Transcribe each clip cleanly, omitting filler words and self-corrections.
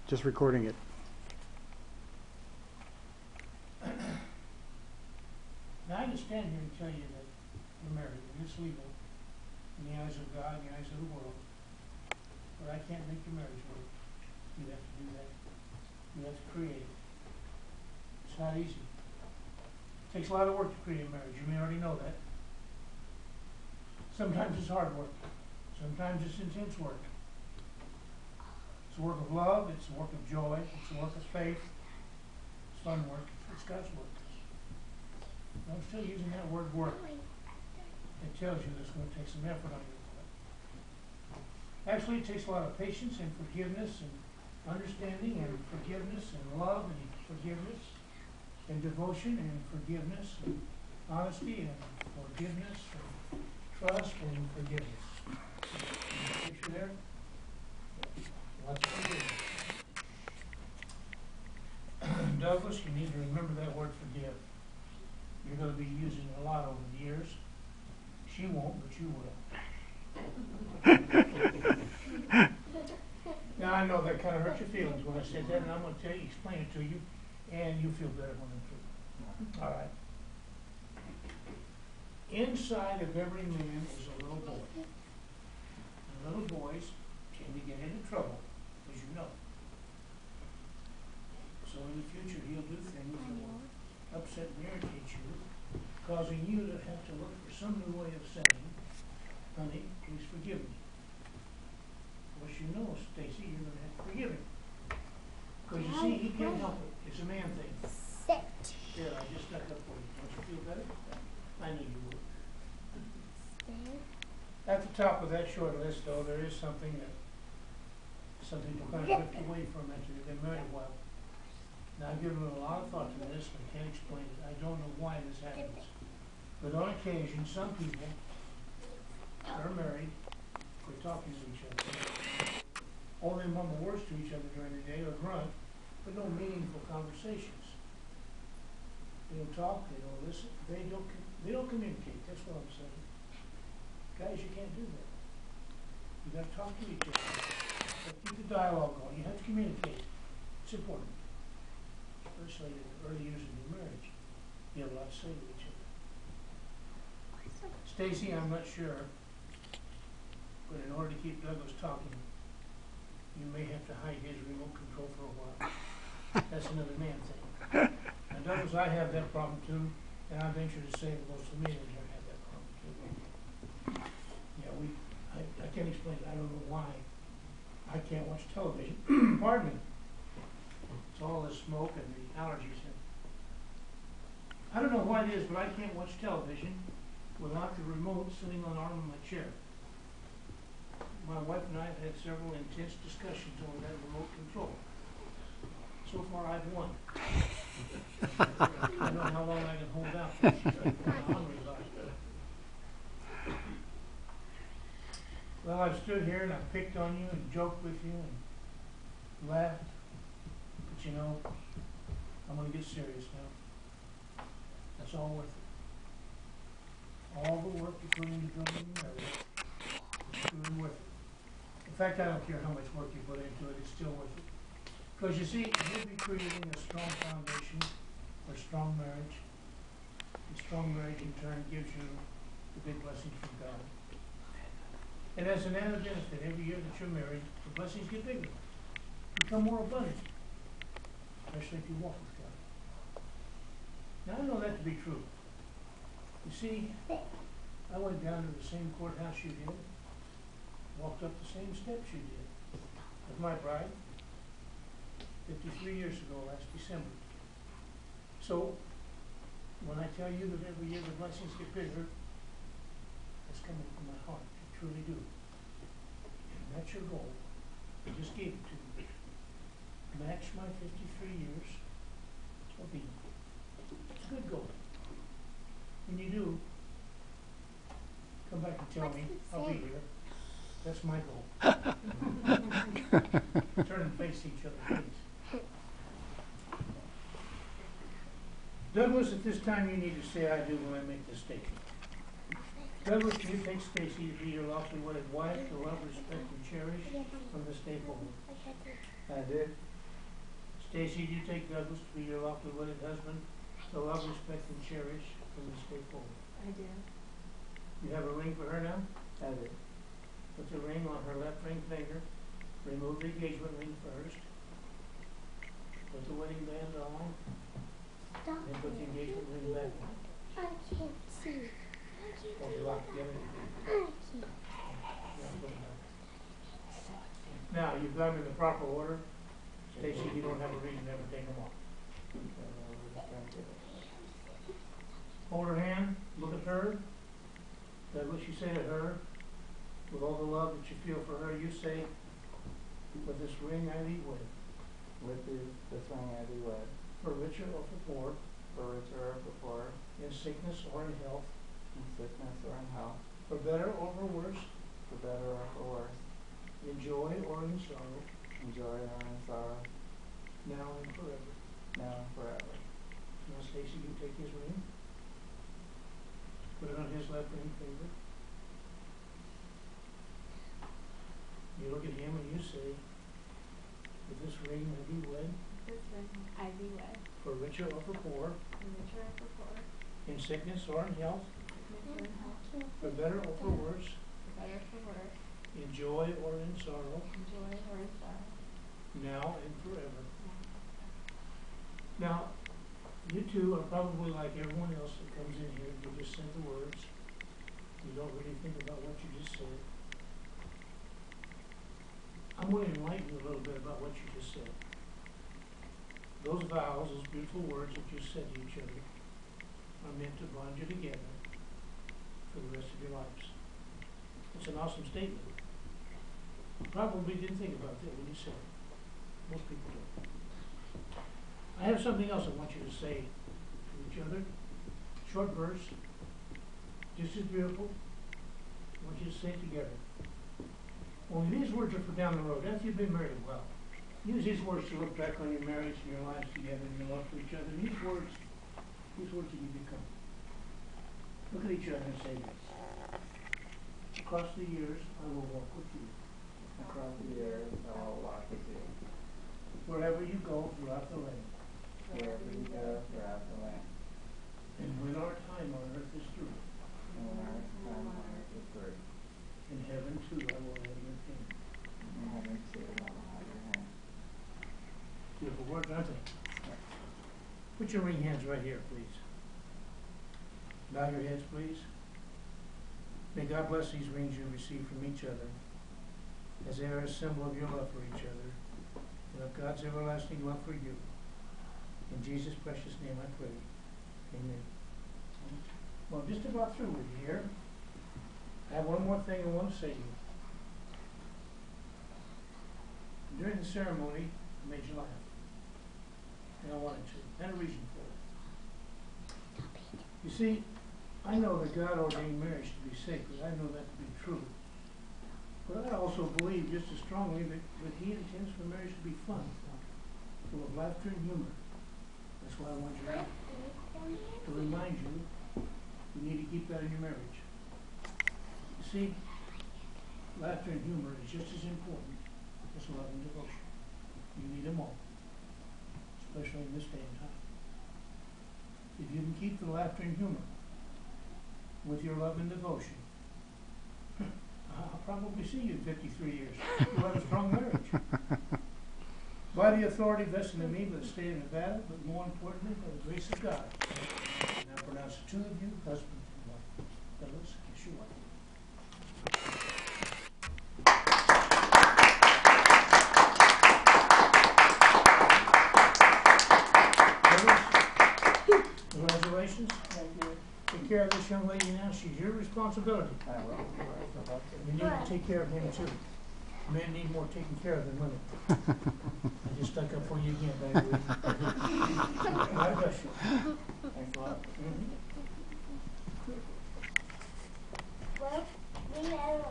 Just recording it. Now I understand here and tell you that you're married and it's legal in the eyes of God, in the eyes of the world. But I can't make your marriage work. You have to do that. You have to create it. It's not easy. It takes a lot of work to create a marriage. You may already know that. Sometimes it's hard work. Sometimes it's intense work. It's a work of love. It's a work of joy. It's a work of faith. It's fun work. It's God's work. I'm still using that word work. It tells you that it's going to take some effort on your part. Actually, it takes a lot of patience and forgiveness and understanding and forgiveness and love and forgiveness and devotion and forgiveness and honesty and forgiveness and trust and forgiveness. Picture there? Lots of forgiveness. Douglas, you need to remember that word forgive. You're going to be using it a lot over the years. She won't, but you will. Now, I know that kind of hurt your feelings when I said that, and I'm going to tell you, explain it to you, and you feel better when I'm through. All right. Inside of every man is a little boy. And little boys tend to get into trouble, as you know. So in the future, he'll do things that will upset and irritate you, causing you to have to look for some new way of saying, honey, please forgive me. Of course, you know, Stacy, you're going to have to forgive him. Because you see, he can't help it. It's a man thing. There, I just stuck up for you. Don't you feel better? I knew you would. At the top of that short list, though, there is something that some people kind of drift away from after they've been married a while. Now, I've given a lot of thought to this, but I can't explain it. I don't know why this happens. But on occasion, some people are married, quit talking to each other. Only mumble words to each other during the day or grunt, but no meaningful conversations. They don't talk, they don't listen, they don't communicate. That's what I'm saying. Guys, you can't do that. You got to talk to each other. You have to keep the dialogue going. You have to communicate. It's important. Especially in the early years of your marriage. You have a lot to say to each other. Stacy, I'm not sure, but in order to keep Douglas talking, you may have to hide his remote control for a while. That's another man thing. And Douglas, I have that problem too, and I venture to say that most of the men in here have that problem too. Yeah, I can't explain it. I don't know why. I can't watch television. Pardon me. It's all the smoke and the allergies. I don't know why it is, but I can't watch television without the remote sitting on the arm of my chair. My wife and I have had several intense discussions over that remote control. So far, I've won. I don't know how long I can hold out. Well, I've stood here and I've picked on you and joked with you and laughed. But you know, I'm going to get serious now. That's all worth it. All the work you put into building your marriage is truly worth it. In fact, I don't care how much work you put into it, it's still worth it. Because you see, you'll be creating a strong foundation for a strong marriage. And strong marriage in turn gives you the big blessings from God. And as an added benefit, every year that you're married, the blessings get bigger, become more abundant, especially if you walk with God. Now, I know that to be true. You see, I went down to the same courthouse you did, walked up the same steps you did, with my bride, 53 years ago, last December. So, when I tell you that every year the blessings get bigger, that's coming from my heart. I truly do. And that's your goal. I just gave it to you. Match my 53 years of being. It's a good goal. When you do, come back and tell me. I'll be here. That's my goal. Turn and face each other, please. Douglas, at this time you need to say I do when I make this statement. Douglas, do you take Stacy to be your lawfully wedded wife to love, respect, and cherish from this day forward? I do. Stacy, do you take Douglas to be your lawfully wedded husband, to love, respect, and cherish from this day forward? I do. You have a ring for her now? I do. Put the ring on her left ring finger. Remove the engagement ring first. Put the wedding band on. Then put the engagement ring back on. I can't see. Hold it locked together. I can't. Now, you've got them in the proper order. Stacy, you don't have a reason to ever take them off. Hold her hand, look at her. Douglas, you say to her, with all the love that you feel for her, you say, with this ring I thee wed. With this ring I thee wed. For richer or for poor. For richer or for poor. In sickness or in health. In sickness or in health. For better or for worse. For better or for worse. In joy or in sorrow. In joy or in sorrow. Now and forever. Now and forever. Now, Stacy, you take his ring. Put it on his left ring finger. You look at him and you say, with this ring I thee wed. This ring I thee wed. For richer or for poor. For richer or for poor. In sickness or in health. Sickness or in health. For better or for worse. For better or for worse. In joy or in sorrow. In joy or in sorrow. Now and forever. Now, you two are probably like everyone else that comes in here. You just say the words. You don't really think about what you just said. I'm going to enlighten you a little bit about what you just said. Those vows, those beautiful words that you said to each other, are meant to bond you together for the rest of your lives. It's an awesome statement. You probably didn't think about that when you said it. Most people don't. I have something else I want you to say to each other. Short verse, just as beautiful. I want you to say it together. Only these words are for down the road, after you've been married a while. Use these words to look back on your marriage and your lives together and your love for each other. And these words will give you comfort. Look at each other and say this. Across the years, I will walk with you. Across the years I will walk with you. Wherever you go throughout the land. Wherever you go throughout the land. And when our time on earth is through. And when our time on earth is through. In heaven too I will have your hand. In heaven too I will have your hand. Beautiful words, aren't they? Put your ring hands right here, please. Bow your heads, please. May God bless these rings you receive from each other, as they are a symbol of your love for each other, and of God's everlasting love for you. In Jesus' precious name I pray. Amen. Well, I'm just about through with you here. I have one more thing I want to say to you. During the ceremony, I made you laugh. And I wanted to. I had a reason for it. You see, I know that God ordained marriage to be sacred. I know that to be true. But I also believe just as strongly that He intends for marriage to be fun, full of laughter and humor. That's why I want you to remind you need to keep that in your marriage. You see, laughter and humor is just as important as love and devotion. You need them all, especially in this day and time. If you can keep the laughter and humor with your love and devotion, I'll probably see you in 53 years. You'll have a strong marriage. By the authority vested in me by the state of Nevada, but more importantly, by the grace of God. I now pronounce the two of you husband and wife. Douglas, kiss your wife. Douglas, congratulations. Thank you. Take care of this young lady now. She's your responsibility. I will. You need to take care of him too. Men need more taken care of than women. I just stuck up for you again, baby. God bless you. Thanks a lot. Well, we have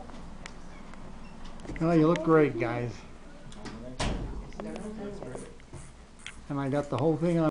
Oh, you look great, guys. And I got the whole thing on.